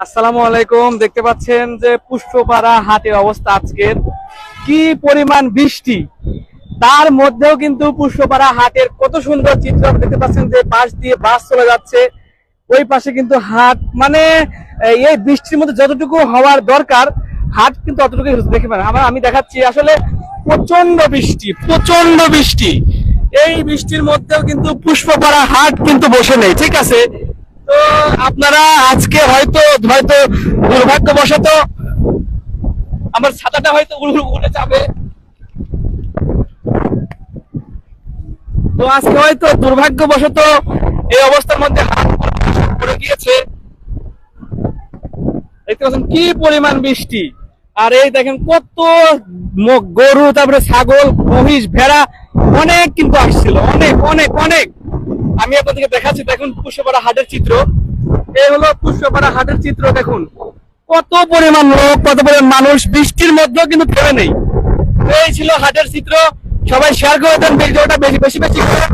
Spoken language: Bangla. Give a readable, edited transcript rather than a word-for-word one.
আসসালামু আলাইকুম। দেখতে পাচ্ছেন যে পুষ্পপাড়া হাটের অবস্থা আজকের কি পরিমাণ বৃষ্টি, তার মধ্যেও কিন্তু পুষ্পপাড়া হাটের কত সুন্দর চিত্র দেখতে পাচ্ছেন যে পাশ দিয়ে বাস চলে যাচ্ছে, ওই পাশে কিন্তু হাট মানে এই বৃষ্টির মধ্যে যতটুকু হওয়ার দরকার হাট কিন্তু অতটুকু দেখে পান। আমি দেখাচ্ছি আসলে প্রচন্ড বৃষ্টি, প্রচন্ড বৃষ্টি। এই বৃষ্টির মধ্যেও কিন্তু পুষ্পপাড়া হাট কিন্তু বসে নেই, ঠিক আছে। তো আপনারা আজকে হয়তো হয়তো দুর্ভাগ্যবশত আমার ছাতাটা হয়তো উড়ে যাবে। তো আজকে হয়তো দুর্ভাগ্যবশত এই অবস্থার মধ্যে হাত পড়ে গিয়েছে। দেখতে পাচ্ছেন কি পরিমাণ বৃষ্টি। আর এই দেখেন কত গরু, তারপরে ছাগল, মহিষ, ভেড়া অনেক কিন্তু আসছিল, অনেক অনেক অনেক। আমি আপনাদেরকে দেখাচ্ছি, দেখুন পুষ্পপাড়া হাটের চিত্র। এই হলো পুষ্পপাড়া হাটের চিত্র। দেখুন কত পরিমাণ লোক, কত পরিমাণ মানুষ, বৃষ্টির মধ্যেও কিন্তু থেমে নেই। এই ছিল হাটের চিত্র। সবাই শেয়ার করে দেন ভিডিওটা বেশি বেশি করে।